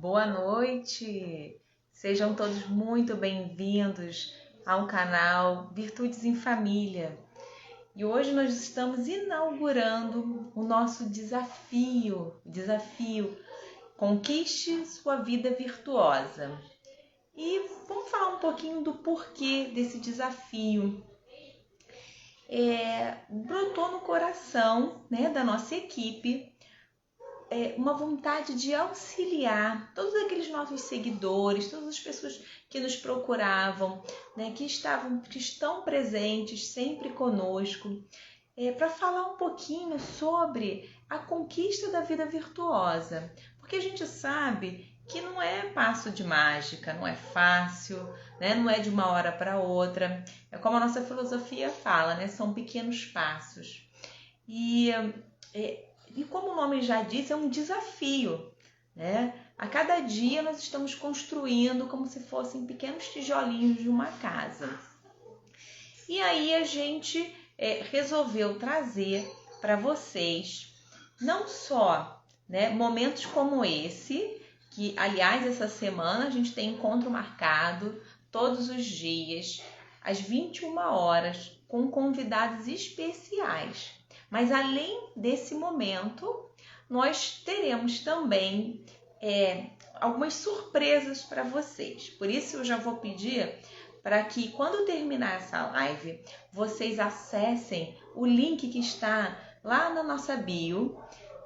Boa noite! Sejam todos muito bem-vindos ao canal Virtudes em Família. E hoje nós estamos inaugurando o nosso desafio Conquiste Sua Vida Virtuosa. E vamos falar um pouquinho do porquê desse desafio. Brotou no coração, da nossa equipe uma vontade de auxiliar todos aqueles nossos seguidores, todas as pessoas que nos procuravam, que estão presentes sempre conosco, para falar um pouquinho sobre a conquista da vida virtuosa, porque a gente sabe que não é passo de mágica, não é fácil, não é de uma hora para outra, é como a nossa filosofia fala, são pequenos passos. E como o nome já diz, é um desafio, A cada dia nós estamos construindo como se fossem pequenos tijolinhos de uma casa. E aí a gente resolveu trazer para vocês não só momentos como esse, que aliás essa semana a gente tem encontro marcado todos os dias, às 21 horas, com convidados especiais. Mas além desse momento, nós teremos também algumas surpresas para vocês. Por isso eu já vou pedir para que quando terminar essa live, vocês acessem o link que está lá na nossa bio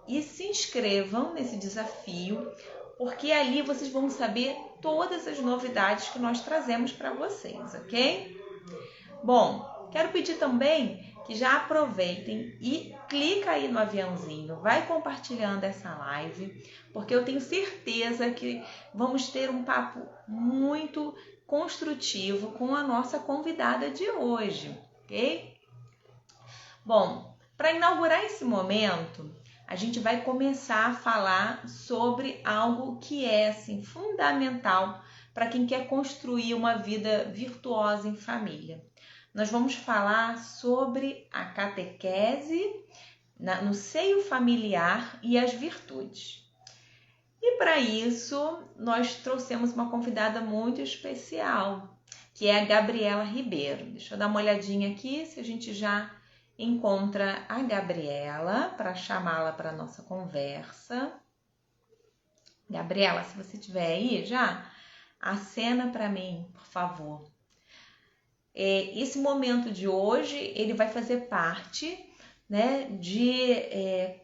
e se inscrevam nesse desafio, porque ali vocês vão saber todas as novidades que nós trazemos para vocês, ok? Bom, quero pedir também que já aproveitem e clica aí no aviãozinho, vai compartilhando essa live, porque eu tenho certeza que vamos ter um papo muito construtivo com a nossa convidada de hoje, ok? Bom, para inaugurar esse momento, a gente vai começar a falar sobre algo que é assim, fundamental para quem quer construir uma vida virtuosa em família. Nós vamos falar sobre a catequese no seio familiar e as virtudes. E para isso, nós trouxemos uma convidada muito especial, que é a Gabriela Ribeiro. Deixa eu dar uma olhadinha aqui se a gente já encontra a Gabriela para chamá-la para a nossa conversa. Gabriela, se você estiver aí já, acena para mim, por favor. Esse momento de hoje, ele vai fazer parte de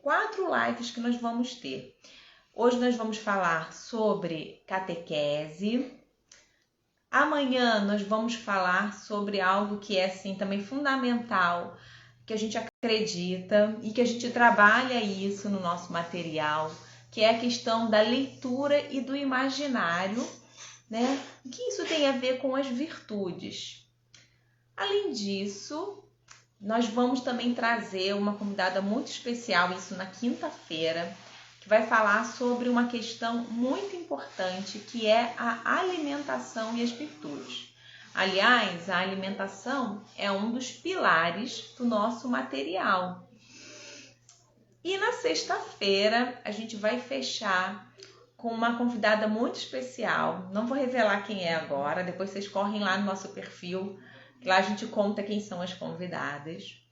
4 lives que nós vamos ter. Hoje nós vamos falar sobre catequese. Amanhã nós vamos falar sobre algo que é assim, também fundamental, que a gente acredita e que a gente trabalha isso no nosso material, que é a questão da leitura e do imaginário, O que isso tem a ver com as virtudes? Além disso, nós vamos também trazer uma convidada muito especial, isso na quinta-feira, que vai falar sobre uma questão muito importante, que é a alimentação e as virtudes. Aliás, a alimentação é um dos pilares do nosso material. E na sexta-feira, a gente vai fechar com uma convidada muito especial. Não vou revelar quem é agora, depois vocês correm lá no nosso perfil, que lá a gente conta quem são as convidadas.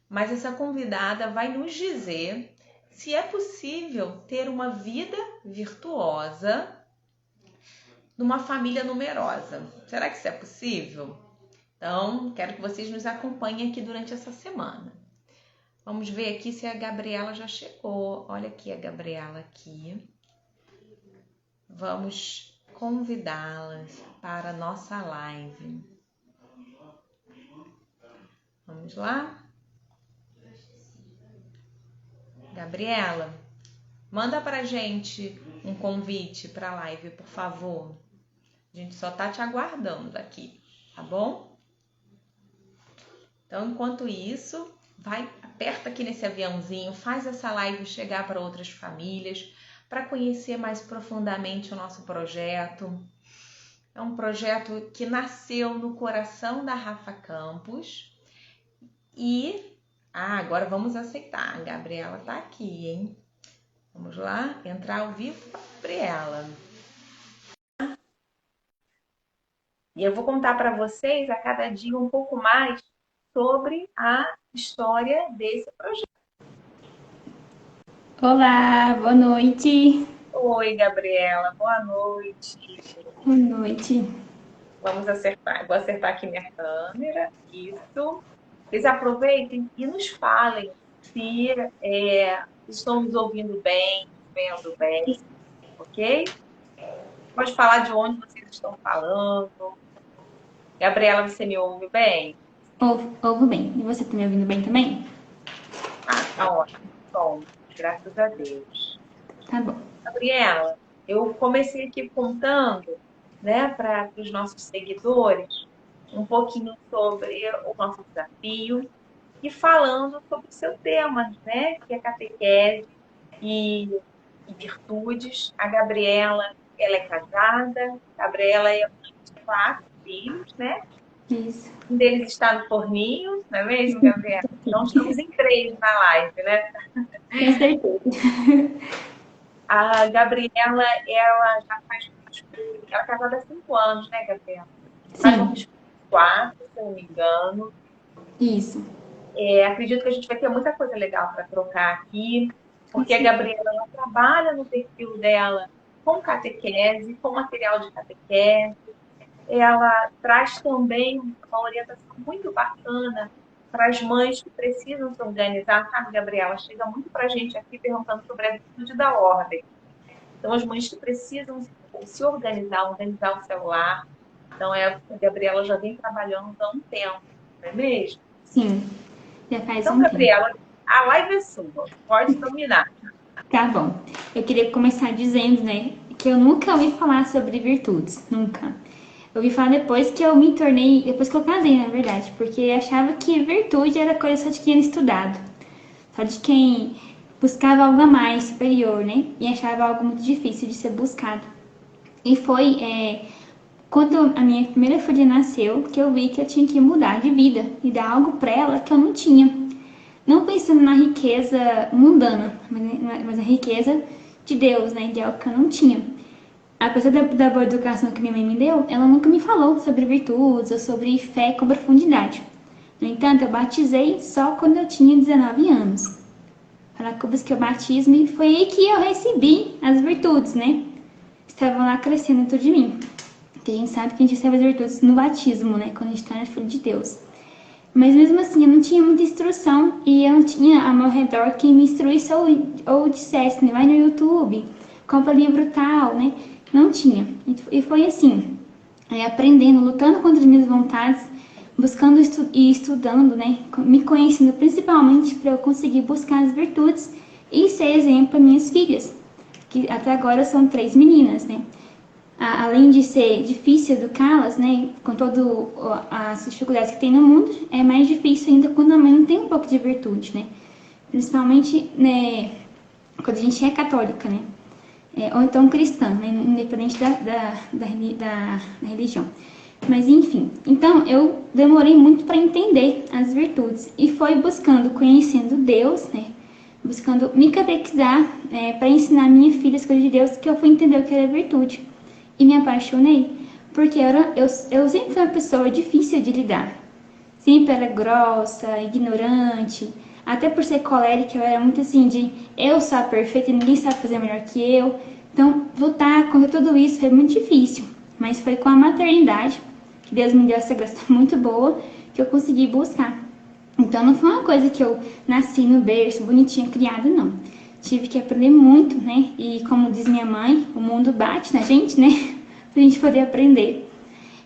Mas essa convidada vai nos dizer se é possível ter uma vida virtuosa numa família numerosa. Será que isso é possível? Então, quero que vocês nos acompanhem aqui durante essa semana. Vamos ver aqui se a Gabriela já chegou. Olha aqui a Gabriela aqui. Vamos convidá-la para a nossa live. Vamos lá? Gabriela, manda pra gente um convite para a live, por favor. A gente só tá te aguardando aqui, tá bom? Então, enquanto isso, aperta aqui nesse aviãozinho, faz essa live chegar para outras famílias, para conhecer mais profundamente o nosso projeto. É um projeto que nasceu no coração da Rafa Campos e agora vamos aceitar. A Gabriela tá aqui, hein? Vamos lá, entrar ao vivo, Gabriela. E eu vou contar para vocês a cada dia um pouco mais sobre a história desse projeto. Olá, boa noite. Oi, Gabriela, boa noite. Boa noite. Vamos acertar. Vou acertar aqui minha câmera. Isso. Vocês aproveitem e nos falem se estão nos ouvindo bem, vendo bem, ok? Pode falar de onde vocês estão falando. Gabriela, você me ouve bem? Ouvo bem. E você tá me ouvindo bem também? Ah, tá ótimo. Bom, graças a Deus. Tá bom. Gabriela, eu comecei aqui contando, né, para os nossos seguidores um pouquinho sobre o nosso desafio e falando sobre o seu tema, né, que é catequese e, e virtudes. A Gabriela, ela é casada, a Gabriela é mãe de 4 filhos, né? Isso. Um deles está no forninho, não é mesmo, Gabriela? Então estamos em 3 na live, né? Com certeza. A Gabriela, ela já faz. Ela é casada há 5 anos, né, Gabriela? Faz Sim, uns 4, se eu não me engano. isso. Acredito que a gente vai ter muita coisa legal para trocar aqui, Com porque a certeza. Gabriela ela trabalha no perfil dela com catequese, com material de catequese. Ela traz também uma orientação muito bacana para as mães que precisam se organizar, sabe, Gabriela? Chega muito para a gente aqui perguntando sobre a virtude da ordem. Então, as mães que precisam se organizar, organizar o celular. Então, a Gabriela já vem trabalhando há um tempo, não é mesmo? Sim, já faz Então, um tempo. Gabriela, a live é sua, pode dominar. Tá bom. Eu queria começar dizendo, né, que eu nunca ouvi falar sobre virtudes. Nunca. Eu ouvi falar depois que eu me tornei, depois que eu casei, na verdade, porque eu achava que virtude era coisa só de quem era estudado. Só de quem buscava algo a mais, superior, né? E achava algo muito difícil de ser buscado. E foi quando a minha primeira filha nasceu que eu vi que eu tinha que mudar de vida e dar algo para ela que eu não tinha. Não pensando na riqueza mundana, mas na riqueza de Deus, né? De algo que eu não tinha. Apesar da boa educação que minha mãe me deu, ela nunca me falou sobre virtudes ou sobre fé com profundidade. No entanto, eu batizei só quando eu tinha 19 anos. Ela busquei o batismo e foi aí que eu recebi as virtudes, né? Estavam lá crescendo dentro de mim. Porque a gente sabe que a gente recebe as virtudes no batismo, né? Quando a gente está na filho de Deus. Mas mesmo assim, eu não tinha muita instrução e eu não tinha ao meu redor quem me instruísse ou dissesse, né? Vai no YouTube, compra livro tal, né? Não tinha. E foi assim, aprendendo, lutando contra as minhas vontades, buscando e estudando, né? Me conhecendo principalmente para eu conseguir buscar as virtudes e ser exemplo para minhas filhas, que até agora são 3 meninas, né? Além de ser difícil educá-las, né, com todas as dificuldades que tem no mundo, é mais difícil ainda quando a mãe não tem um pouco de virtude, né? Principalmente, né, quando a gente é católica, né? Ou então cristã, né, independente da religião. Mas enfim, então eu demorei muito para entender as virtudes e foi buscando, conhecendo Deus, né? Buscando me catequizar para ensinar minha filha as coisas de Deus, que eu fui entender o que era virtude. E me apaixonei, porque eu sempre fui uma pessoa difícil de lidar. Sempre era grossa, ignorante, até por ser colérica eu era muito assim de eu sou a perfeita e ninguém sabe fazer melhor que eu. Então lutar contra tudo isso foi muito difícil, mas foi com a maternidade, que Deus me deu essa graça muito boa, que eu consegui buscar. Então não foi uma coisa que eu nasci no berço, bonitinha, criada, não. Tive que aprender muito, né? E como diz minha mãe, o mundo bate na gente, né? Pra gente poder aprender.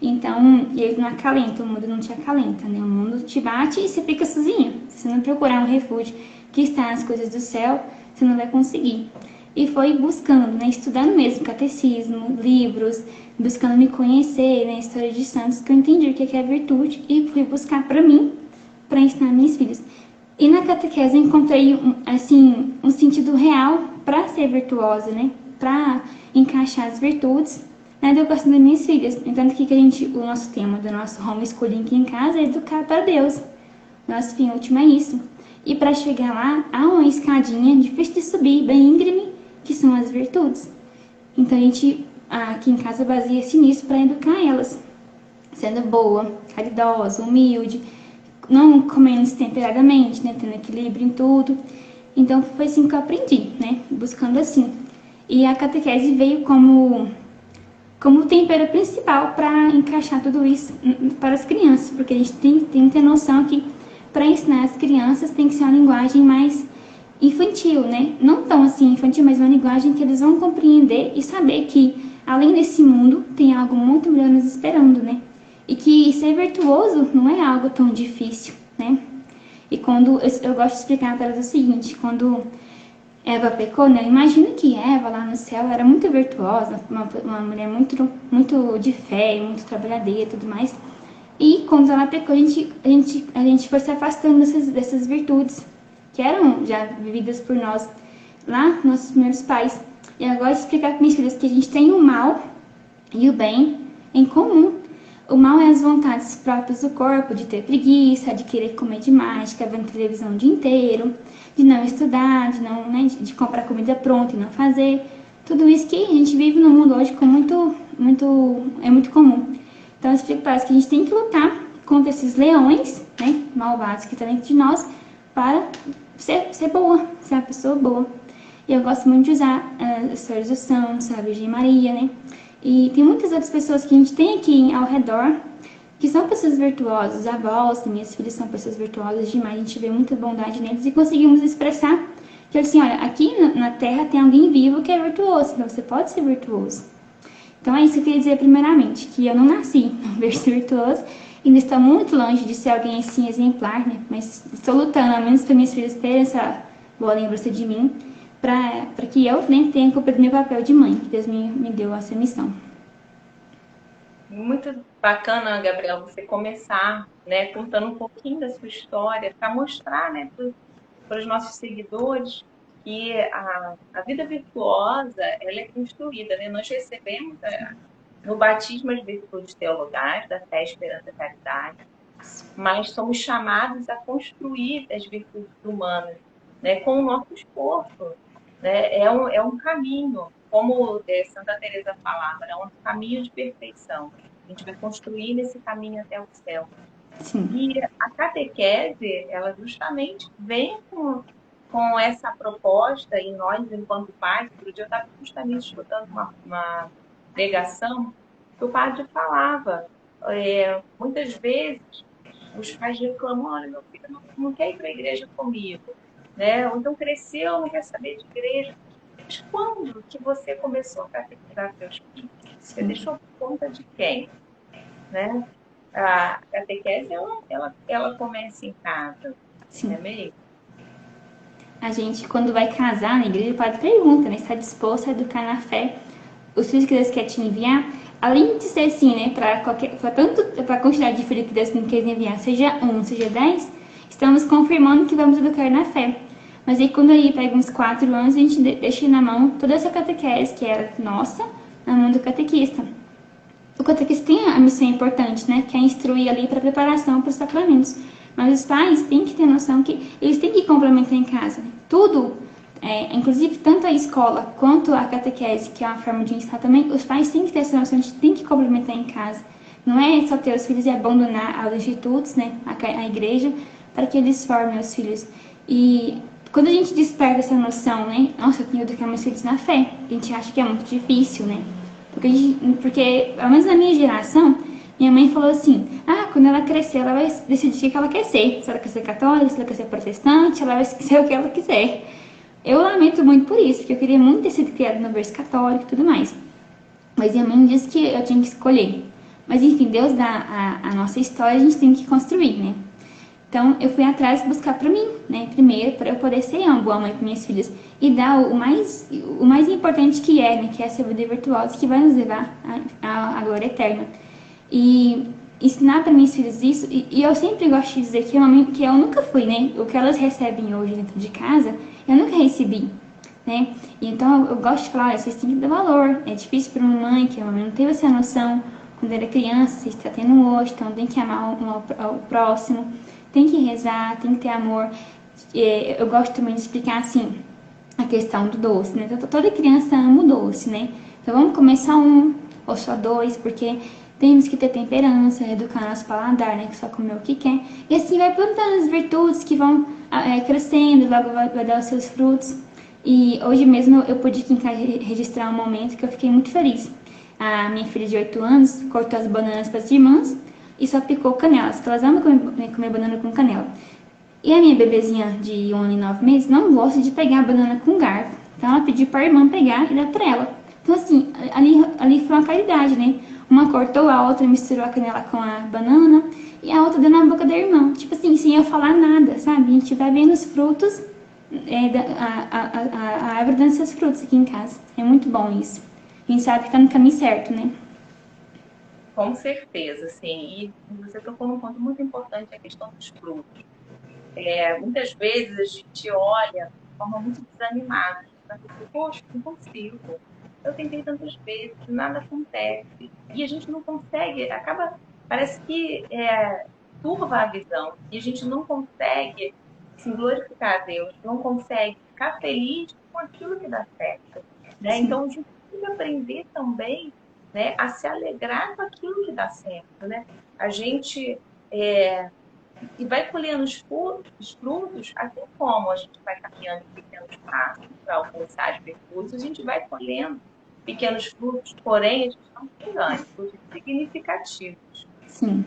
Então, ele não acalenta, o mundo não te acalenta, né? O mundo te bate e você fica sozinho. Se você não procurar um refúgio que está nas coisas do céu, você não vai conseguir. E foi buscando, né? Estudando mesmo, catecismo, livros, buscando me conhecer, né? História de santos, que eu entendi o que é virtude e fui buscar para mim, para ensinar minhas filhas. E na catequese eu encontrei assim, um sentido real para ser virtuosa, né? Para encaixar as virtudes na educação das minhas filhas. Então, o nosso tema do nosso homeschooling aqui em casa é educar para Deus. Nosso fim último é isso. E para chegar lá, há uma escadinha difícil de subir, bem íngreme, que são as virtudes. Então, a gente aqui em casa baseia-se nisso para educar elas. sendo boa, caridosa, humilde, não comendo destemperadamente, né? Tendo equilíbrio em tudo. Então foi assim que eu aprendi, né? Buscando assim. E a catequese veio como tempero principal para encaixar tudo isso para as crianças, porque a gente tem que ter noção que para ensinar as crianças tem que ser uma linguagem mais infantil, né? Não tão assim infantil, mas uma linguagem que eles vão compreender e saber que além desse mundo tem algo muito melhor nos esperando, né? E que ser virtuoso não é algo tão difícil, né? E quando eu gosto de explicar para elas o seguinte, quando Eva pecou, né? Imagina que Eva lá no céu era muito virtuosa, uma mulher muito de fé, muito trabalhadeira e tudo mais. E quando ela pecou, a gente foi se afastando dessas virtudes que eram já vividas por nós lá, nossos primeiros pais. E agora eu vou explicar para minhas filhas que a gente tem o mal e o bem em comum. O mal é as vontades próprias do corpo, de ter preguiça, de querer comer demais, de ficar vendo televisão o dia inteiro, de não estudar, de não, né, de comprar comida pronta e não fazer. Tudo isso que a gente vive no mundo hoje com é muito comum. Então eu explico para elas que a gente tem que lutar contra esses leões, né, malvados que estão dentro de nós, para ser boa, ser uma pessoa boa. E eu gosto muito de usar as histórias dos santos, a Virgem Maria, né? E tem muitas outras pessoas que a gente tem aqui ao redor que são pessoas virtuosas, avós, minhas filhas são pessoas virtuosas demais, a gente vê muita bondade neles e conseguimos expressar que assim, olha, aqui na Terra tem alguém vivo que é virtuoso, então você pode ser virtuoso. Então é isso que eu queria dizer primeiramente, que eu não nasci um berço virtuoso, ainda estou muito longe de ser alguém assim exemplar, né? Mas estou lutando, ao menos para minhas filhas terem essa boa lembrança de mim, para que eu, né, tenha cumprido meu papel de mãe, que Deus me deu essa missão. Muito bacana, Gabriel, você começar, né, contando um pouquinho da sua história, para mostrar, né, para os nossos seguidores que a vida virtuosa ela é construída, né? Nós recebemos no batismo as virtudes teologais da fé, esperança e caridade, mas somos chamados a construir as virtudes humanas, né, com o nosso esforço. Né? É um caminho, como Santa Teresa falava, é um caminho de perfeição. A gente vai construir esse caminho até o céu. Sim. E a catequese, ela justamente vem com essa proposta, e nós, enquanto pais, outro dia eu estava justamente escutando uma pregação que o padre falava, muitas vezes os pais reclamam, olha, meu filho não quer ir para a igreja comigo, né? Ou então cresceu, não quer saber de igreja. Mas quando que você começou a catequizar seus filhos? Você deixou por conta de quem? Né? A catequese, ela começa em casa, Sim. não é mesmo? A gente, quando vai casar na igreja, o padre pergunta, né? Está disposto a educar na fé os filhos que Deus quer te enviar? Além de ser assim, né? Para a quantidade de filhos que Deus quer enviar, seja 1, seja 10, estamos confirmando que vamos educar na fé. Mas aí quando aí pega uns 4 anos, a gente deixa na mão toda essa catequese, que era nossa, na mão do catequista. O catequista tem a missão importante, né? Que é instruir ali para preparação para os sacramentos. Mas os pais têm que ter noção que eles têm que complementar em casa. Tudo, inclusive tanto a escola quanto a catequese, que é uma forma de ensinar também, os pais têm que ter essa noção de que tem que complementar em casa. Não é só ter os filhos e abandonar os institutos, né? A igreja, para que eles formem os filhos. E quando a gente desperta essa noção, né? Nossa, eu tenho que educar meus filhos na fé. A gente acha que é muito difícil, né? Porque, pelo menos na minha geração, minha mãe falou assim, quando ela crescer, ela vai decidir o que ela quer ser. Se ela quer ser católica, se ela quer ser protestante, ela vai ser o que ela quiser. Eu lamento muito por isso, porque eu queria muito ter sido criada no berço católico e tudo mais. Mas minha mãe disse que eu tinha que escolher. Mas enfim, Deus dá a nossa história, a gente tem que construir, né? Então, eu fui atrás buscar para mim, né? Primeiro, para eu poder ser uma boa mãe para minhas filhas e dar o mais importante que é, né? Que é essa vida virtuosa que vai nos levar à glória eterna. E ensinar para minhas filhas isso, e eu sempre gosto de dizer que eu nunca fui, né? O que elas recebem hoje dentro de casa, eu nunca recebi, né? E então, eu gosto de falar, olha, vocês têm que dar valor. É difícil para uma mãe, que a mamãe não teve essa noção quando era criança, vocês estão tendo hoje, então tem que amar o próximo. Tem que rezar, tem que ter amor. Eu gosto também de explicar, assim, a questão do doce, né? Toda criança ama o doce, né? Então vamos comer só 1 ou só 2, porque Temos que ter temperança, educar nosso paladar, né? Que só comer o que quer. E assim vai plantando as virtudes que vão crescendo, logo vai dar os seus frutos. E hoje mesmo eu pude aqui em casa registrar um momento que eu fiquei muito feliz. A minha filha de 8 anos cortou as bananas para as irmãs e só picou canelas, porque elas amam comer banana com canela. E a minha bebezinha de 1 ano e 9 meses não gosta de pegar a banana com garfo. Então ela pediu para a irmã pegar e dar para ela. Então assim, ali foi uma caridade, né? Uma cortou, a outra misturou a canela com a banana e a outra deu na boca da irmã. Tipo assim, sem eu falar nada, sabe? A gente vai vendo os frutos, a árvore dando seus frutos aqui em casa. É muito bom isso. A gente sabe que tá no caminho certo, né? Com certeza, sim. E você tocou num ponto muito importante, a questão dos frutos. Muitas vezes a gente olha de forma muito desanimada. Poxa, não consigo. Eu tentei tantas vezes, nada acontece. E a gente não consegue, parece que turva a visão. E a gente não consegue assim, glorificar a Deus, não consegue ficar feliz com aquilo que dá certo. Né? Então a gente precisa aprender também, né, a se alegrar com aquilo que dá certo. Né? A gente e vai colhendo os frutos, assim como a gente vai caminhando em pequenos passos para alcançar as virtudes, a gente vai colhendo pequenos frutos, porém, a gente não se engane, frutos significativos. Sim.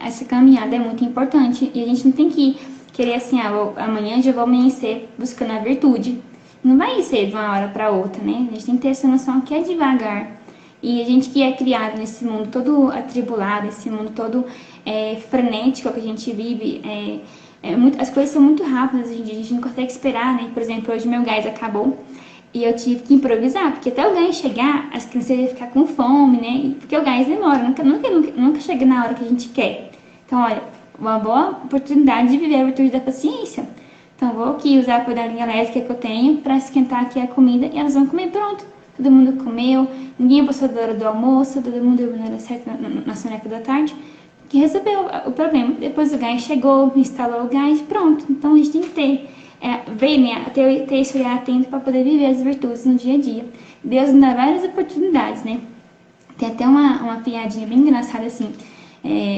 Essa caminhada é muito importante e a gente não tem que querer assim, amanhã já vou amanhecer buscando a virtude. Não vai ser de uma hora para outra, né? A gente tem que ter essa noção que é devagar. E a gente que é criado nesse mundo todo atribulado, esse mundo todo frenético que a gente vive, as coisas são muito rápidas, a gente não consegue esperar, né? Por exemplo, hoje meu gás acabou e eu tive que improvisar, porque até o gás chegar, as crianças iam ficar com fome, né? Porque o gás demora, nunca chega na hora que a gente quer. Então, olha, uma boa oportunidade de viver a virtude da paciência. Então, vou aqui usar a panelinha elétrica que eu tenho para esquentar aqui a comida e elas vão comer pronto. Todo mundo comeu, ninguém passou da hora do almoço, todo mundo dormiu na hora certa, na soneca da tarde, que resolveu o problema. Depois o gás chegou, instalou o gás, pronto. Então a gente tem que ter esse olhar atento para poder viver as virtudes no dia a dia. Deus nos dá várias oportunidades, né? Tem até uma piadinha bem engraçada assim.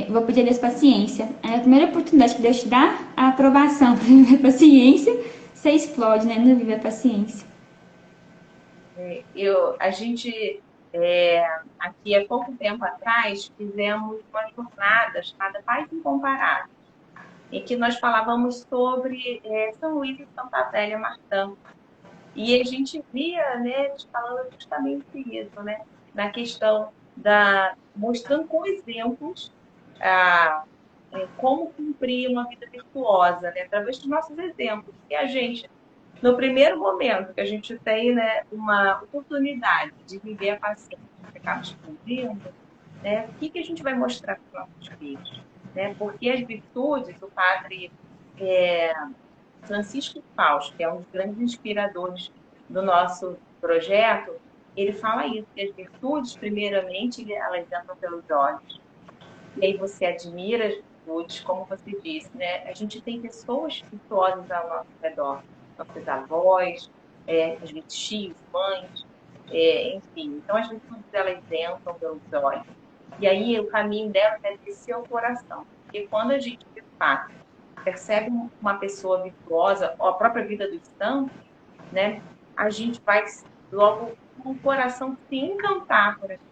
Vou pedir a Deus paciência. A primeira oportunidade que Deus te dá, a aprovação para viver a paciência, você explode, né? Não vive a paciência. A gente, aqui há pouco tempo atrás, fizemos uma jornada chamada Paz Incomparável, em que nós falávamos sobre São Luís e Santa Zélia Martã. E a gente via, né, eles falando justamente isso, né, na questão mostrando com exemplos como cumprir uma vida virtuosa, né, através dos nossos exemplos. E a gente, no primeiro momento que a gente tem, né, uma oportunidade de viver a paciência que acaba descobrindo, né, o que a gente vai mostrar para os nossos filhos? Né? Porque as virtudes, o padre Francisco Fausto, que é um dos grandes inspiradores do nosso projeto, ele fala isso, que as virtudes, primeiramente, elas entram pelos olhos. E aí você admira as virtudes, como você disse, né? A gente tem pessoas virtuosas ao nosso redor, nossos avós, às vezes tios, mães, enfim. Então, as virtudes, elas entram pelos olhos. E aí, o caminho dela deve descer ao coração. Porque quando a gente, de fato, percebe uma pessoa virtuosa, ou a própria vida dos santos, né? A gente vai logo com o coração se encantar por aquilo.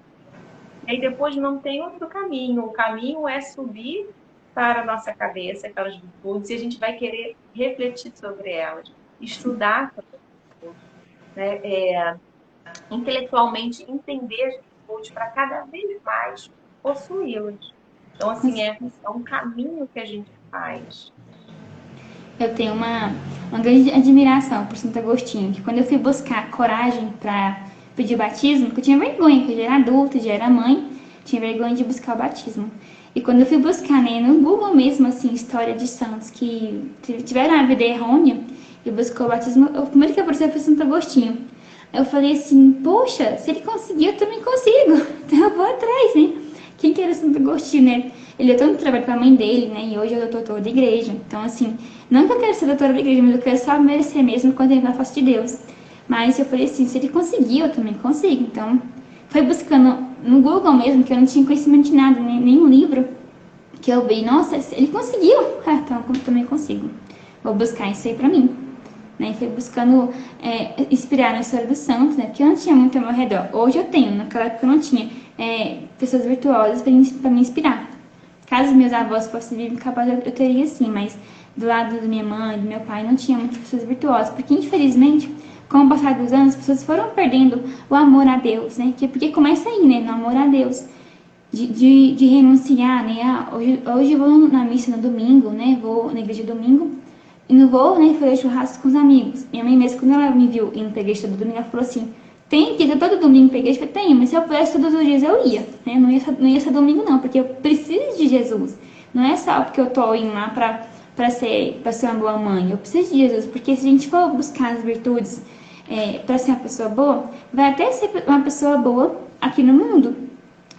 E aí, depois, não tem outro caminho. O caminho é subir para a nossa cabeça aquelas virtudes e a gente vai querer refletir sobre elas, estudar sobre as virtudes, né? Intelectualmente entender as virtudes para cada vez mais possuí-las. Então, assim, é um caminho que a gente faz. Eu tenho uma grande admiração por Santo Agostinho, que quando eu fui buscar coragem para pedir o batismo, porque eu tinha vergonha, porque eu já era adulta, já era mãe, tinha vergonha de buscar o batismo. E quando eu fui buscar, né, no Google mesmo, assim, história de santos que tiveram a vida errônea e buscou o batismo, o primeiro que apareceu foi Santo Agostinho. Eu falei assim, poxa, se ele conseguiu, eu também consigo. Então eu vou atrás, né? Quem que era Santo Agostinho, né? Ele deu tanto trabalho pra mãe dele, né? E hoje é doutor da igreja. Então, assim, não que eu quero ser doutora da igreja, mas eu quero só merecer mesmo contemplar a face de Deus. Mas eu falei assim, se ele conseguiu, eu também consigo. Então, foi buscando no Google mesmo, que eu não tinha conhecimento de nada, nenhum livro, que eu vi, nossa, ele conseguiu, então eu também consigo. Vou buscar isso aí pra mim. Né? Foi buscando inspirar na história dos santos, né? Porque eu não tinha muito ao meu redor. Hoje eu tenho, naquela época eu não tinha pessoas virtuosas para me inspirar. Caso meus avós fossem vivos, capaz eu teria sim, mas do lado da minha mãe, do meu pai, não tinha muitas pessoas virtuosas, porque infelizmente, com o passar dos anos, as pessoas foram perdendo o amor a Deus, né? Porque começa aí, né? No amor a Deus. De renunciar, né? Hoje eu vou na missa no domingo, né? Vou na igreja domingo e não vou, né? Fazer churrasco com os amigos. Minha mãe mesmo, quando ela me viu indo pra igreja todo domingo, ela falou assim: tem que ir todo domingo pra igreja? Eu falei: tenho, mas se eu pudesse todos os dias eu ia, né? Não ia ser domingo, não, porque eu preciso de Jesus. Não é só porque eu tô indo lá pra ser uma boa mãe. Eu preciso de Jesus, porque se a gente for buscar as virtudes para ser uma pessoa boa, vai até ser uma pessoa boa aqui no mundo.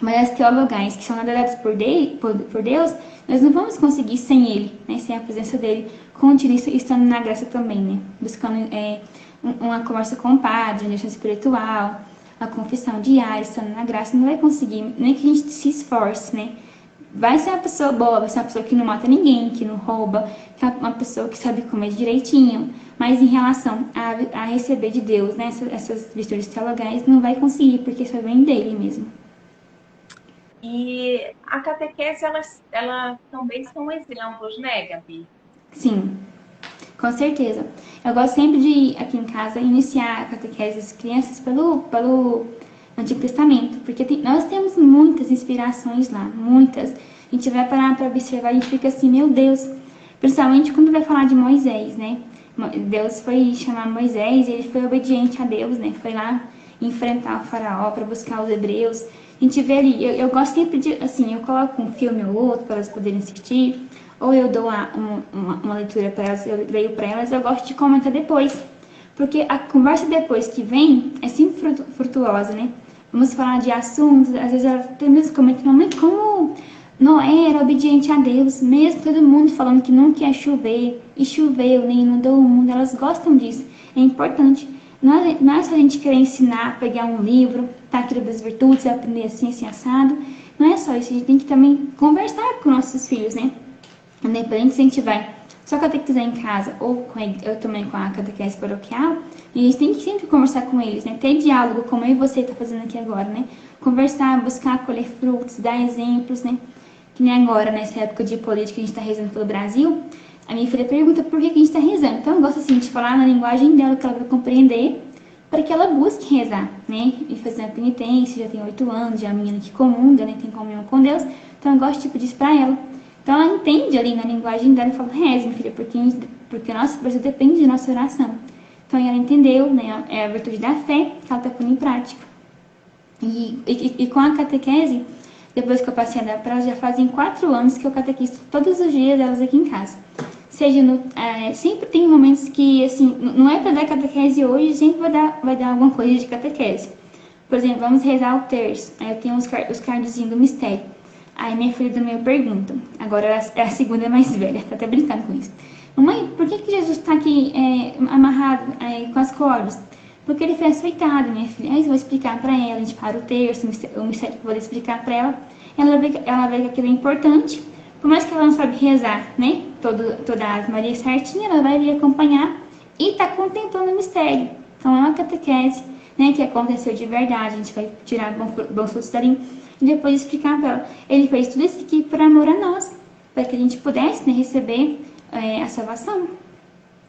Mas as teologais que são dadas por Deus, nós não vamos conseguir sem Ele, né? Sem a presença dele, continuar estando na graça também, né? Buscando uma conversa com o padre, uma direção espiritual, a confissão diária, estando na graça, não vai conseguir, nem que a gente se esforce, né? Vai ser uma pessoa boa, vai ser uma pessoa que não mata ninguém, que não rouba, que é uma pessoa que sabe comer direitinho, mas em relação a receber de Deus, né? Essas virtudes teologais, não vai conseguir, porque só vem dele mesmo. E a catequese, ela também são exemplos, né, Gabi? Sim, com certeza. Eu gosto sempre de, aqui em casa, iniciar a catequese das crianças pelo Antigo Testamento, porque nós temos muitas inspirações lá, muitas. A gente vai parar para observar e a gente fica assim, meu Deus, principalmente quando vai falar de Moisés, né? Deus foi chamar Moisés e ele foi obediente a Deus, né? Foi lá enfrentar o faraó para buscar os hebreus. A gente vê ali, eu gosto sempre de, assim, eu coloco um filme ou outro para elas poderem assistir, ou eu dou uma leitura para elas, eu leio para elas, eu gosto de comentar depois. Porque a conversa depois que vem é sempre frutuosa, né? Vamos falar de assuntos, às vezes ela tem mesmo comentando como Noé era obediente a Deus, mesmo todo mundo falando que não quer chover, e choveu, nem inundou o mundo, elas gostam disso. É importante. Não é só a gente querer ensinar, pegar um livro, tá aqui das virtudes, aprender assim, assim, assado. Não é só isso, a gente tem que também conversar com nossos filhos, né? Independente se a gente vai só catequizar em casa ou eu também com a catequese paroquial, a gente tem que sempre conversar com eles, né? Ter diálogo, como eu e você tá fazendo aqui agora, né? Conversar, buscar colher frutos, dar exemplos, né? Que nem agora, nessa época de política, a gente tá rezando pelo Brasil. A minha filha pergunta por que a gente tá rezando. Então eu gosto assim de falar na linguagem dela, que ela vai compreender, para que ela busque rezar, né? E fazer a penitência, já tem 8 anos, já é uma menina que comunga, né? Tem comunhão com Deus. Então eu gosto tipo disso pra ela. Então ela entende ali na linguagem dela e fala: reze, minha filha, porque nosso Brasil depende de nossa oração. Então ela entendeu, né? É a virtude da fé que ela tá pondo em prática. E com a catequese, depois que eu passei a dar para elas, já fazem 4 anos que eu catequizo todos os dias elas aqui em casa. Seja sempre tem momentos que, assim, não é para dar catequese hoje, sempre vai dar alguma coisa de catequese. Por exemplo, vamos rezar o terço. Aí eu tenho os cardzinhos do mistério. Aí minha filha do meio pergunta. Agora é a segunda mais velha, tá até brincando com isso. Mamãe, por que Jesus está aqui amarrado com as cordas? Porque ele foi açoitado, minha filha. Aí eu vou explicar para ela, a gente para o terço, o mistério que eu vou explicar para ela. Ela vê que aquilo é importante. Por mais que ela não sabe rezar, né? Toda a Ave Maria certinha, ela vai ali acompanhar e tá contemplando o mistério. Então é uma catequese, né? Que aconteceu de verdade. A gente vai tirar bons frutos dali e depois explicar para ela. Ele fez tudo isso aqui por amor a nós, para que a gente pudesse, né, receber a salvação.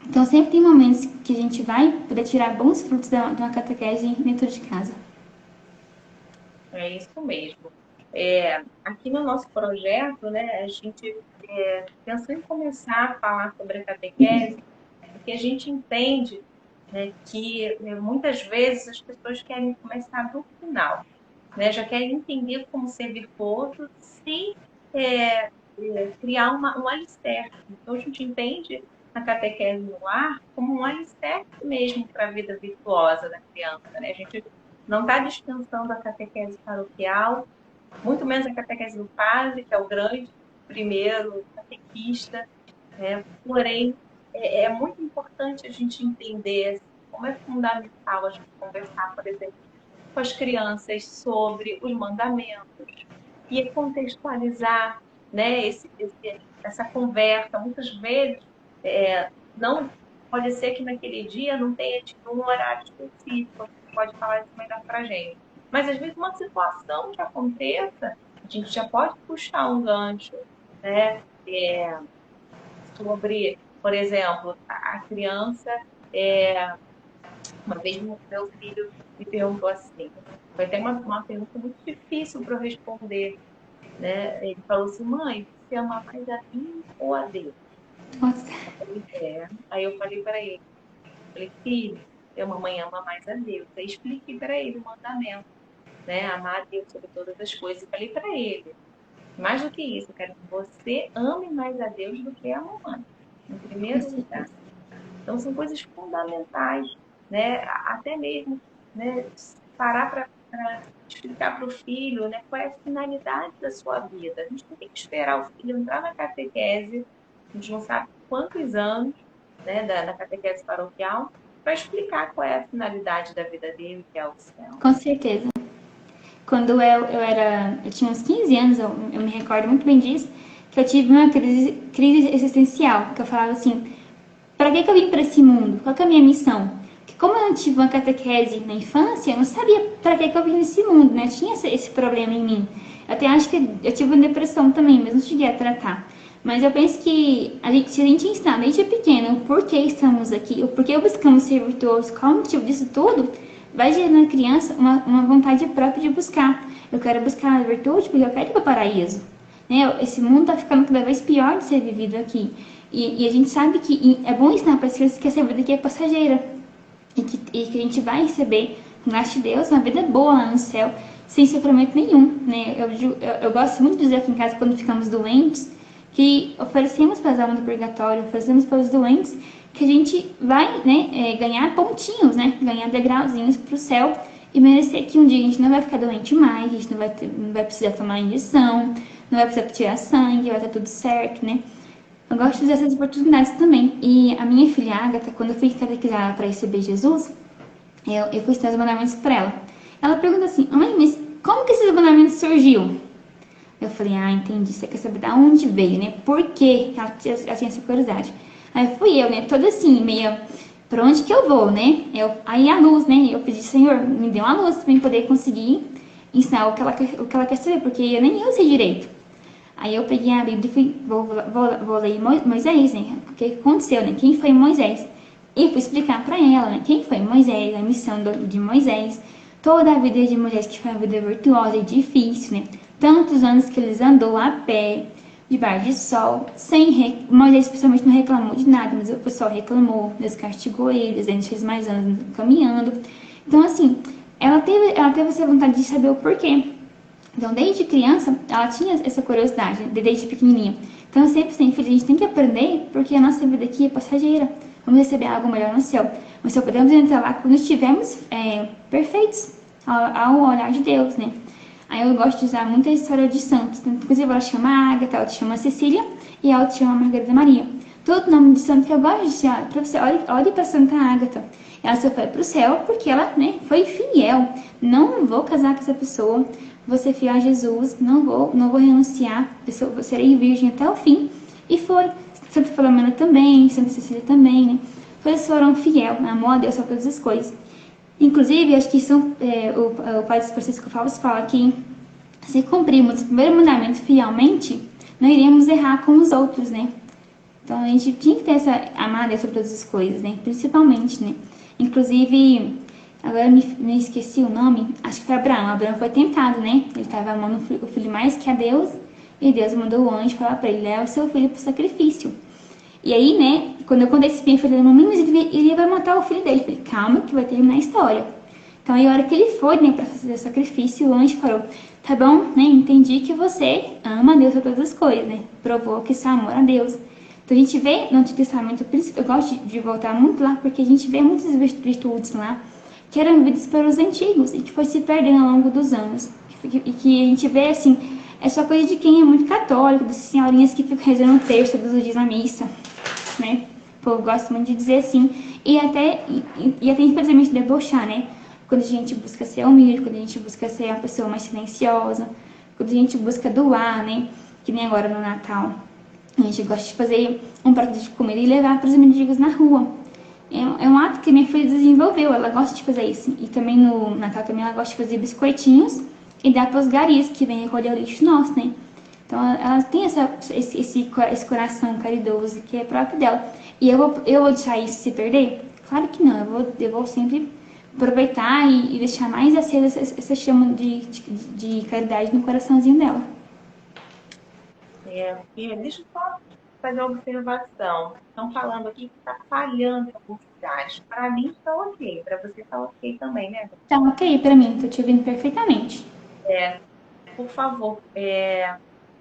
Então sempre tem momentos que a gente vai poder tirar bons frutos de uma catequese dentro de casa. É isso mesmo. Aqui no nosso projeto, né, a gente pensou em começar a falar sobre a catequese, porque a gente entende, né, que muitas vezes as pessoas querem começar do final, né, já querem entender como ser virtuoso sem criar um alicerce. Então a gente entende a catequese no lar como um alicerce mesmo para a vida virtuosa da criança, né? A gente não está dispensando a catequese paroquial, muito menos a catequese do padre, que é o grande primeiro catequista, né? Porém, é muito importante a gente entender como é fundamental a gente conversar, por exemplo, com as crianças sobre os mandamentos e contextualizar, né, essa conversa. Muitas vezes, não pode ser que naquele dia não tenha tido um horário específico, você pode falar isso melhor para a gente. Mas, às vezes, uma situação que aconteça, a gente já pode puxar um gancho, né, sobre, por exemplo, a criança... Uma vez meu filho me perguntou assim, foi até uma pergunta muito difícil para eu responder, né? Ele falou assim, mãe, você ama mais a mim ou a Deus? Nossa. Aí eu falei para ele, filho, a mamãe ama mais a Deus. Aí expliquei para ele o mandamento, né? Amar a Deus sobre todas as coisas. E falei para ele, mais do que isso, eu quero que você ame mais a Deus do que a mamãe, em primeiro lugar. Então, são coisas fundamentais, né? Até mesmo, né, parar para explicar para o filho, né, qual é a finalidade da sua vida. A gente não tem que esperar o filho entrar na catequese, a gente não sabe quantos anos, né, na catequese paroquial, para explicar qual é a finalidade da vida dele, que é o céu. Com certeza. Quando eu tinha uns 15 anos, eu me recordo muito bem disso, que eu tive uma crise existencial, que eu falava assim, para que eu vim para esse mundo? Qual que é a minha missão? Porque como eu não tive uma catequese na infância, eu não sabia para que eu vim nesse mundo, né? Tinha esse problema em mim. Eu até acho que eu tive uma depressão também, mas não cheguei a tratar. Mas eu penso que se a gente ensinar desde pequeno o porquê estamos aqui, o porquê buscamos ser virtuosos, qual é o motivo disso tudo, vai gerar na criança uma vontade própria de buscar. Eu quero buscar a virtude porque eu quero ir para o paraíso. Né? Esse mundo está ficando cada vez pior de ser vivido aqui. E a gente sabe que é bom ensinar para as crianças que essa vida aqui é passageira. E que a gente vai receber, com graça de Deus, uma vida boa lá no céu, sem sofrimento nenhum. Né? Eu gosto muito de dizer aqui em casa, quando ficamos doentes, que oferecemos para as almas do purgatório, oferecemos para os doentes, que a gente vai, né, ganhar pontinhos, né? Ganhar degrauzinhos para o céu e merecer que um dia a gente não vai ficar doente mais, a gente não vai precisar tomar injeção, não vai precisar tirar sangue, vai estar tudo certo, né? Eu gosto de usar essas oportunidades também. E a minha filha Agatha, quando eu fui catequizar para receber Jesus, eu fui ensinar os mandamentos para ela. Ela pergunta assim, mãe, mas como que esses mandamentos surgiu? Eu falei, entendi, você quer saber de onde veio, né? Por que ela tinha essa curiosidade? Aí fui eu, né? Toda assim, meio, pra onde que eu vou, né? Aí a luz, né? Eu pedi, Senhor, me dê uma luz pra eu poder conseguir ensinar o que ela quer saber, porque eu sei direito. Aí eu peguei a Bíblia e fui, vou ler Moisés, né? O que aconteceu, né? Quem foi Moisés? E fui explicar pra ela, né? Quem foi Moisés, a missão de Moisés, toda a vida de Moisés, que foi uma vida virtuosa e difícil, né? Tantos anos que eles andou a pé, debaixo de sol, Moisés especialmente não reclamou de nada, mas o pessoal reclamou, Deus castigou eles, a gente fez mais anos caminhando. Então, assim, ela teve essa vontade de saber o porquê. Então, desde criança, ela tinha essa curiosidade, desde pequenininha. Então, eu sempre filha, a gente tem que aprender, porque a nossa vida aqui é passageira. Vamos receber algo melhor no céu. Mas só podemos entrar lá quando estivermos perfeitos ao olhar de Deus, né? Aí eu gosto de usar muita história de santos. Inclusive, ela chama Agatha, ela te chama Cecília e ela te chama Margarida Maria. Todo nome de santo que eu gosto de dizer, para você, olhe para Santa Agatha. Ela só foi para o céu porque ela, né, foi fiel. Não vou casar com essa pessoa, vou ser fiel a Jesus, não vou renunciar, eu serei virgem até o fim. E foi. Santa Filomena também, Santa Cecília também, né? Eles foram fiel, amor a Deus sobre todas as coisas. Inclusive, acho que o Padre Francisco Fausto fala que se cumprirmos o primeiro mandamento fielmente, não iremos errar com os outros, né? Então, a gente tinha que ter essa amar a Deus sobre todas as coisas, né? Principalmente, né? Inclusive, agora me esqueci o nome, acho que foi Abraão. Abraão foi tentado, né? Ele estava amando o filho mais que a Deus, e Deus mandou o anjo falar para ele, leva o seu filho para o sacrifício. E aí, né, quando eu contei esse filho, eu falei, mamãe, mas ele vai matar o filho dele. Eu falei, calma, que vai terminar a história. Então, aí, a hora que ele foi, né, para fazer o sacrifício, o anjo falou, tá bom, né, entendi que você ama a Deus sobre todas as coisas, né, provou que isso é amor a Deus. Então, a gente vê no Antigo Testamento, eu gosto de voltar muito lá, porque a gente vê muitas virtudes lá, que eram vividas pelos antigos, e que foi se perdendo ao longo dos anos. E que a gente vê, assim, é só coisa de quem é muito católico, dessas senhorinhas que ficam rezando o terço todos os dias na missa, né? Pô, eu gosto muito de dizer assim. E até infelizmente debochar, né? quando a gente busca ser humilde, quando a gente busca ser uma pessoa mais silenciosa, quando a gente busca doar, né? Que nem agora no Natal. A gente gosta de fazer um prato de comida e levar para os mendigos na rua. É um ato que minha filha desenvolveu, ela gosta de fazer isso. E também no Natal também ela gosta de fazer biscoitinhos e dar para os garis que vêm recolher o lixo nosso, né? Então ela tem esse coração caridoso que é próprio dela. E eu vou deixar isso se perder? Claro que não, eu vou sempre aproveitar e deixar mais acesa essa chama de caridade no coraçãozinho dela. E deixa eu só fazer uma observação. Estão falando aqui que está falhando em alguns lugares. Para mim está ok, para você está ok também, né? Tá ok pra mim, tô te ouvindo perfeitamente. Por favor,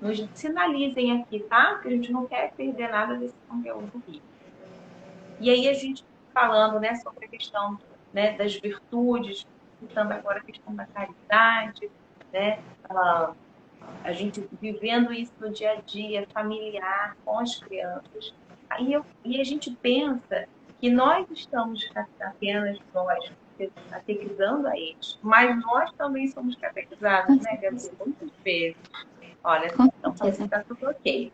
nos sinalizem aqui, tá? Porque a gente não quer perder nada desse conteúdo aqui. E aí a gente falando, né, sobre a questão, né, das virtudes, citando agora a questão da caridade, né? A gente vivendo isso no dia a dia, familiar, com as crianças. E a gente pensa que nós estamos apenas nós catequizando a eles, mas nós também somos catequizados, né, Gabi? Muitas vezes. Olha, Com então certeza. está tudo ok.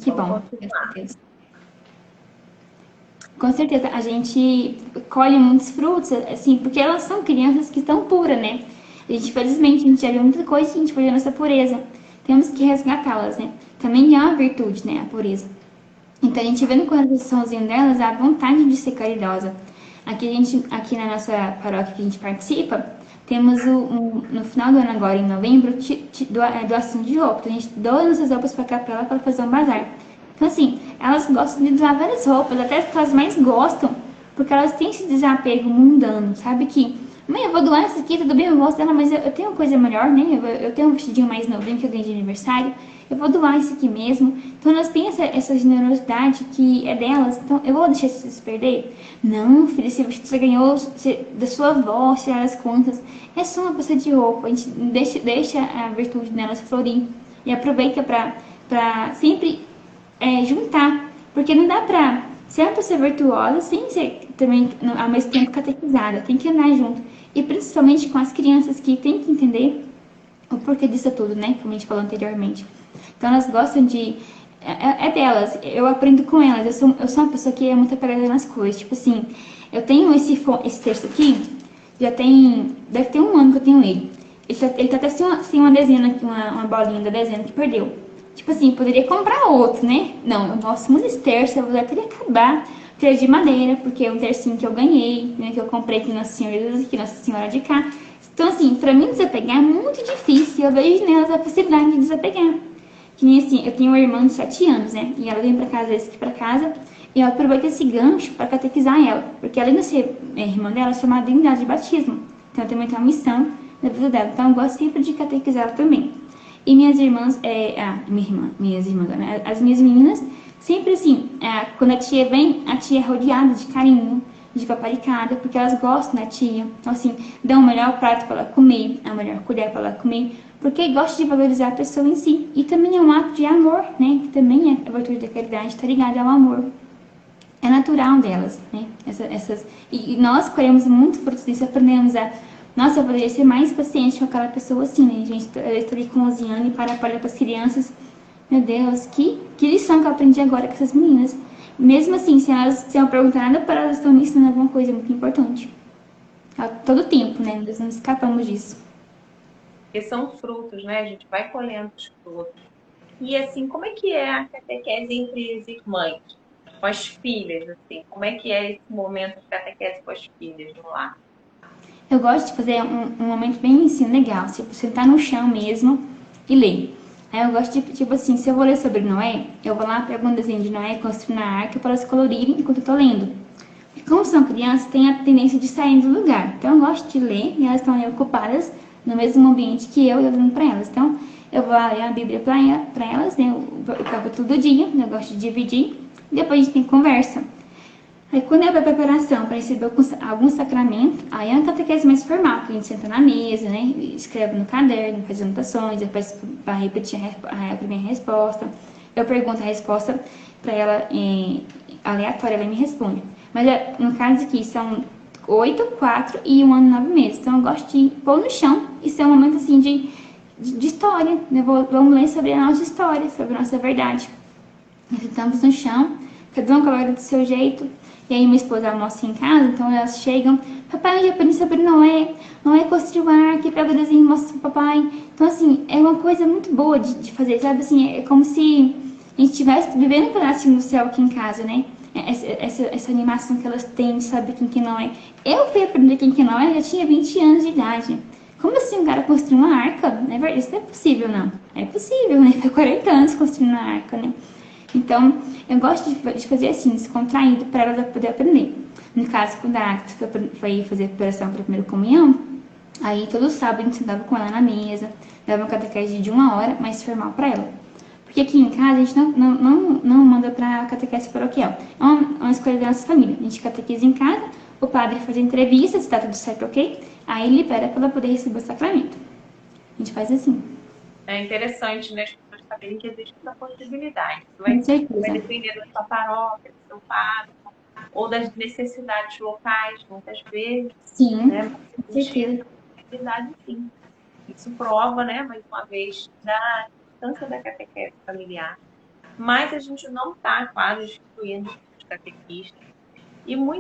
Que bom, com certeza. Com certeza, a gente colhe muitos frutos, assim, porque elas são crianças que estão puras, né? A gente, felizmente, a gente já viu muita coisa que a gente perdeu nossa pureza. Temos que resgatá-las, né? Também é uma virtude, né? A pureza. Então, a gente vê no coraçãozinho delas a vontade de ser caridosa. Aqui na nossa paróquia que a gente participa, temos no final do ano agora, em novembro, doação de roupa. Então, a gente doa nossas roupas para cá, para lá, para fazer um bazar. Então, assim, elas gostam de doar várias roupas, até as que elas mais gostam, porque elas têm esse desapego mundano, sabe? Que, mãe, eu vou doar essa aqui, tudo bem, eu gosto dela, mas eu tenho uma coisa melhor, né? Eu tenho um vestidinho mais novinho que eu ganhei de aniversário, eu vou doar isso aqui mesmo. Então, elas têm essa generosidade que é delas, então eu vou deixar isso se perder? Não, filha, esse vestido você ganhou da sua avó, tirar as contas. É só uma peça de roupa, a gente deixa a virtude nelas florir e aproveita pra sempre juntar, porque não dá pra ser uma pessoa virtuosa sem ser também ao mesmo tempo catequizada, tem que andar junto. E principalmente com as crianças que têm que entender o porquê disso tudo, né? Como a gente falou anteriormente. Então elas gostam de. É delas, eu aprendo com elas. Eu sou uma pessoa que é muito apegada nas coisas. Tipo assim, eu tenho esse texto aqui, deve ter um ano que eu tenho ele. Ele tá até sem uma dezena aqui, uma bolinha da dezena que perdeu. Tipo assim, poderia comprar outro, né? Não, eu gosto muito desse terço, eu vou até acabar. Ter de madeira, porque é um tercinho que eu ganhei, né? Que eu comprei aqui Nossa Senhora de cá. Então, assim, pra mim desapegar é muito difícil. Eu vejo nelas a possibilidade de desapegar. Que nem assim, eu tenho uma irmã de 7 anos, né? E ela vem pra casa, às vezes aqui pra casa, e eu aproveito esse gancho pra catequizar ela. Porque além de ser irmã dela, ela é chamada dignidade de batismo. Então, eu também tenho uma missão na vida dela. Então, eu gosto sempre de catequizar ela também. E minhas irmãs, minhas irmãs, né? As minhas meninas, sempre assim, quando a tia vem, a tia é rodeada de carinho, de paparicada, porque elas gostam da tia. Então, assim, dão o melhor prato para ela comer, a melhor colher para ela comer, porque gostam de valorizar a pessoa em si. E também é um ato de amor, né? Que também é a virtude da caridade, está ligada ao amor. É natural delas, né? E nós colhemos muito frutos disso, aprendemos nossa, eu poderia ser mais paciente com aquela pessoa assim, né, gente? Eu estou ali cozinhando e para as crianças. Meu Deus, que lição que eu aprendi agora com essas meninas. Mesmo assim, se eu perguntar nada para elas, estão me ensinando alguma coisa muito importante. A todo tempo, né? Nós não escapamos disso. Porque são frutos, né? A gente vai colhendo os frutos. E assim, como é que é a catequese entre as irmãs? Com as filhas, assim? Como é que é esse momento de catequese com as filhas no lar? Eu gosto de fazer um momento bem assim, legal. Tipo, sentar no chão mesmo e ler. Aí eu gosto de, tipo assim, se eu vou ler sobre Noé, eu vou lá, pego um desenho de Noé, construindo a arca para elas colorirem enquanto eu tô lendo. Porque como são crianças, tem a tendência de sair do lugar. Então eu gosto de ler e elas estão ali ocupadas no mesmo ambiente que eu lendo para elas. Então eu vou ler a Bíblia para elas, né, o capítulo do dia, eu gosto de dividir, e depois a gente tem conversa. Aí quando é para preparação para receber algum sacramento, aí é uma catequese mais formal, que a gente senta na mesa, né, escreve no caderno, faz anotações, depois vai repetir a primeira resposta. Eu pergunto a resposta para ela aleatória, ela me responde. Mas no caso aqui, são 8, 4 e 1 ano e 9 meses. Então eu gosto de pôr no chão e ser um momento assim de história, né? Vamos ler sobre a nossa história, sobre a nossa verdade. Nós sentamos no chão, cada um coloca do seu jeito. E aí minha esposa almoça em casa, então elas chegam, papai, eu já aprendi sobre Noé, Noé construiu uma arca e pega o desenho e mostra pro papai. Então assim, é uma coisa muito boa de fazer, sabe? Assim, é como se a gente estivesse vivendo um pedacinho do céu aqui em casa, né? Essa animação que elas têm de saber quem que não é. Eu fui aprender quem que não é, eu já tinha 20 anos de idade. Como assim um cara construiu uma arca? Não é verdade? Isso não é possível, não. É possível, né? Foi 40 anos construindo uma arca, né? Então, eu gosto de fazer assim, descontraído, para ela poder aprender. No caso, quando a Agatha foi fazer a preparação para a primeira comunhão, aí todo sábado a gente sentava com ela na mesa, dava uma catequese de 1 hora, mais formal para ela. Porque aqui em casa a gente não manda para catequese paroquial. É uma escolha da nossa família. A gente catequiza em casa, o padre faz a entrevista, se está tudo certo, ok? Aí libera para ela poder receber o sacramento. A gente faz assim. É interessante, né, as pessoas saberem que existe essa possibilidade. Com certeza. Vai depender da sua paróquia, do seu pároco, ou das necessidades locais, muitas vezes. Sim, Né? com certeza. Possibilidade, sim. Isso prova, né, mais uma vez, da importância da catequese familiar. Mas a gente não está quase excluindo os catequistas.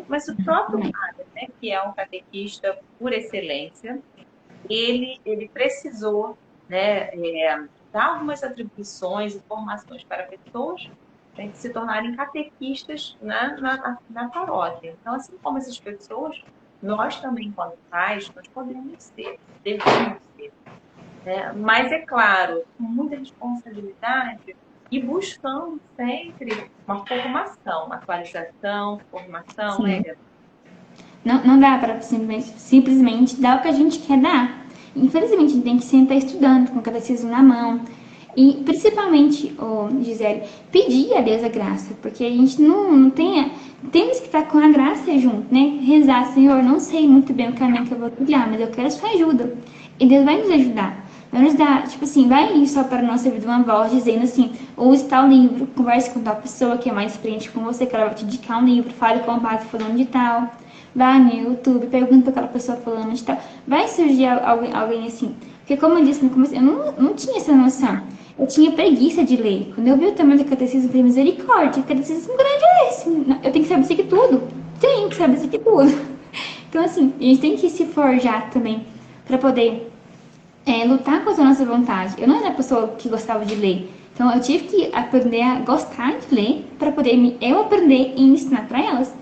Mas o próprio padre, né, que é um catequista por excelência, ele precisou, né, dar algumas atribuições e formações para pessoas, né, que se tornarem catequistas na paróquia. Então, assim como essas pessoas, nós também, quando pais, nós podemos ser, devemos ser. Né? Mas, é claro, com muita responsabilidade e buscando sempre uma formação, atualização, formação, né, Sim. Não dá para simplesmente dar o que a gente quer dar. Infelizmente, a gente tem que sempre estar estudando, com o catecismo na mão. E principalmente, Gisele, pedir a Deus a graça, porque a gente não tem. Temos que estar com a graça junto, né? Rezar, Senhor, não sei muito bem o caminho que eu vou trilhar, mas eu quero a sua ajuda. E Deus vai nos ajudar. Vai nos dar, tipo assim, vai só para a nossa vida uma voz dizendo assim, use tal livro, converse com tal pessoa que é mais experiente com você, que ela vai te indicar um livro, fale com o padre falando de tal. Vai no YouTube, pergunta para aquela pessoa falando de tal. Vai surgir alguém assim. Porque como eu disse no começo, eu não tinha essa noção. Eu tinha preguiça de ler. Quando eu vi o tamanho do catecismo, eu falei, misericórdia, que catecismo grande é esse? Eu tenho que saber isso aqui tudo. Tenho que saber isso aqui tudo. Então, assim, a gente tem que se forjar também para poder lutar contra a nossa vontade. Eu não era a pessoa que gostava de ler. Então, eu tive que aprender a gostar de ler para poder eu aprender e ensinar para elas.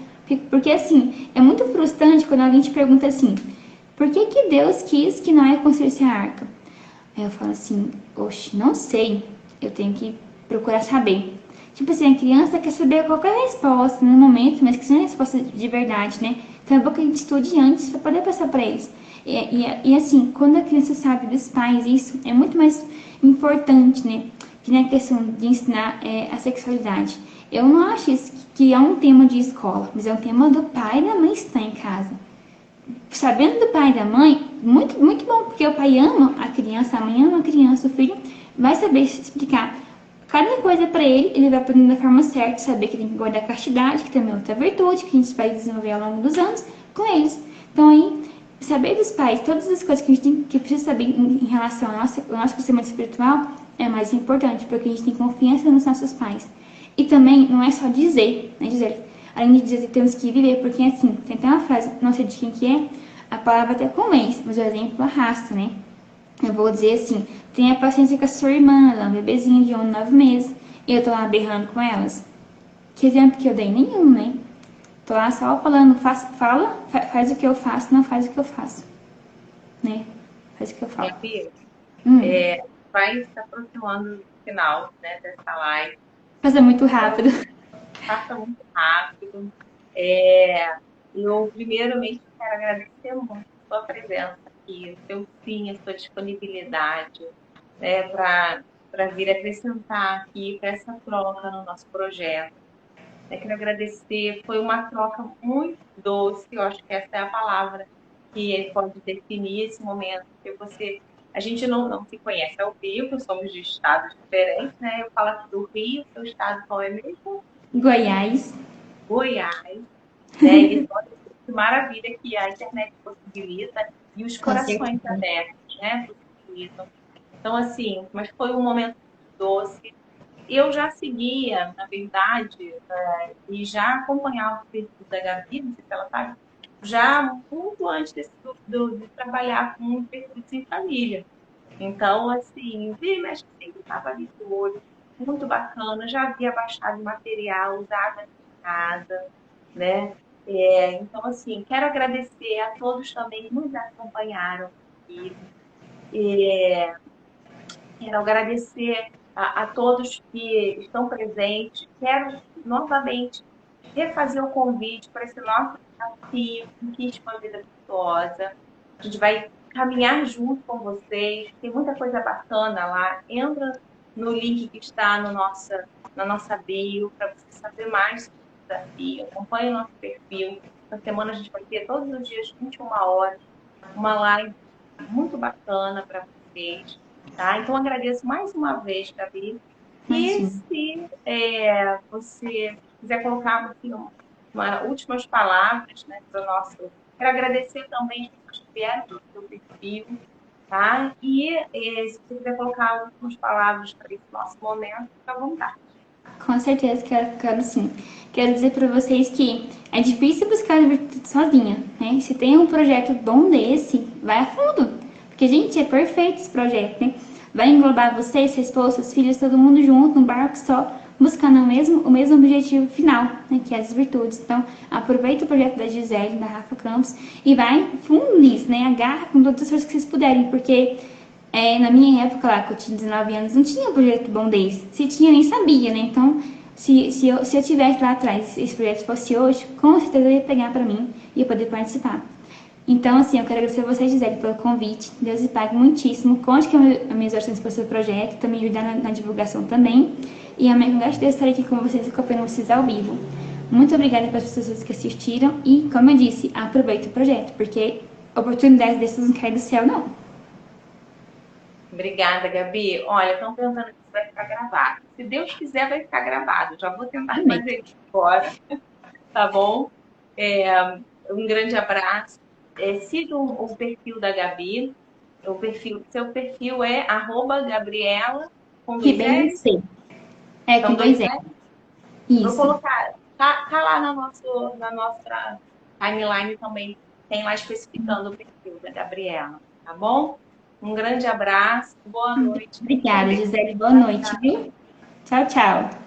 Porque, assim, é muito frustrante quando alguém te pergunta assim, por que Deus quis que Noé construísse a arca? Aí eu falo assim, oxe, não sei, eu tenho que procurar saber. Tipo assim, a criança quer saber qualquer resposta no momento, mas que seja resposta de verdade, né? Então é bom que a gente estude antes para poder passar para eles. E assim, quando a criança sabe dos pais, isso é muito mais importante, né? Que na questão de ensinar a sexualidade. Eu não acho isso que é um tema de escola, mas é um tema do pai e da mãe estar em casa. Sabendo do pai e da mãe, muito, muito bom, porque o pai ama a criança, a mãe ama a criança, o filho vai saber explicar cada coisa para ele, ele vai aprender da forma certa, saber que tem que guardar a castidade, que também é outra virtude, que a gente vai desenvolver ao longo dos anos com eles. Então aí, saber dos pais, todas as coisas que a gente tem, que precisa saber em relação ao nosso crescimento espiritual é mais importante, porque a gente tem confiança nos nossos pais. E também não é só dizer, né, dizer, além de dizer que temos que viver, porque assim, tem até uma frase, não sei de quem que é, a palavra até convence, mas o exemplo arrasta, né? Eu vou dizer assim, tenha paciência com a sua irmã, ela é um bebezinho de 1 ano e 9 meses, e eu tô lá berrando com elas. Que exemplo que eu dei? Nenhum, né? Tô lá só falando, faz o que eu faço, não faz o que eu faço. Né? Faz o que eu falo. Vai se aproximando do final, né, dessa live. Passa muito rápido. Passa muito rápido. Eu, primeiramente, quero agradecer muito a sua presença aqui, o seu sim, a sua disponibilidade, né, para vir acrescentar aqui para essa troca no nosso projeto. Eu quero agradecer, foi uma troca muito doce, eu acho que essa é a palavra que pode definir esse momento, porque a gente não se conhece ao vivo, somos de estados diferentes, né? Eu falo aqui do Rio, seu estado qual é mesmo? Goiás. Goiás, né? E maravilha que a internet possibilita e os corações abertos, né? Possibilitam. Então, assim, mas foi um momento doce. Eu já seguia, na verdade, e já acompanhava o perfil da Gabi, não sei se ela sabe, já muito antes de trabalhar com perfil sem família. Então, assim, vi, mas sempre estava ali de olho, muito bacana, já havia baixado material usado aqui em casa, né? Então, assim, quero agradecer a todos também que nos acompanharam aqui. Quero agradecer a todos que estão presentes. Quero novamente refazer o convite para esse nosso desafio Conquiste uma Vida Virtuosa. A gente vai caminhar junto com vocês. Tem muita coisa bacana lá. Entra no link que está no na nossa bio para você saber mais sobre o desafio. Acompanhe o nosso perfil. Na semana a gente vai ter todos os dias, 21 horas, uma live muito bacana para vocês. Tá? Então, agradeço mais uma vez, Gabi. E se você quiser colocar assim, últimas palavras, né, para o nosso. Quero agradecer também as pessoas que vieram do seu perfil. Tá? E se você quiser colocar últimas palavras para esse nosso momento, fica à vontade. Com certeza, quero sim. Quero dizer para vocês que é difícil buscar a virtude sozinha, né? Se tem um projeto bom desse, vai a fundo. Porque, gente, é perfeito esse projeto, né? Vai englobar vocês, sua esposa, seus filhos, todo mundo junto, num barco só, buscando o mesmo objetivo final, né? Que é as virtudes. Então, aproveita o projeto da Gisele, da Rafa Campos, e vai fundo nisso, né? Agarra com todas as forças que vocês puderem, porque na minha época lá, que eu tinha 19 anos, não tinha um projeto bom desse. Se tinha, eu nem sabia, né? Então, se eu tivesse lá atrás, se esse projeto fosse hoje, com certeza eu ia pegar pra mim e ia poder participar. Então, assim, eu quero agradecer a você, Gisele, pelo convite. Deus lhe pague muitíssimo. Conte que as minhas orações para o seu projeto, também ajudar na divulgação também. E amanhã, com graça de Deus, estarei aqui com vocês e acompanhando vocês ao vivo. Muito obrigada pelas pessoas que assistiram e, como eu disse, aproveite o projeto, porque oportunidades dessas não caem do céu, não. Obrigada, Gabi. Olha, estão perguntando se vai ficar gravado. Se Deus quiser, vai ficar gravado. Já vou tentar fazer isso agora. Tá bom? Um grande abraço. Sigam o perfil da Gabi. Seu perfil é @Gabriela com dois L's. Com dois L's. Isso. Vou colocar. Tá lá na nossa timeline também. Tem lá especificando o perfil da Gabriela. Tá bom? Um grande abraço. Boa noite. Obrigada, Gisele. Boa noite, viu? Tchau, tchau.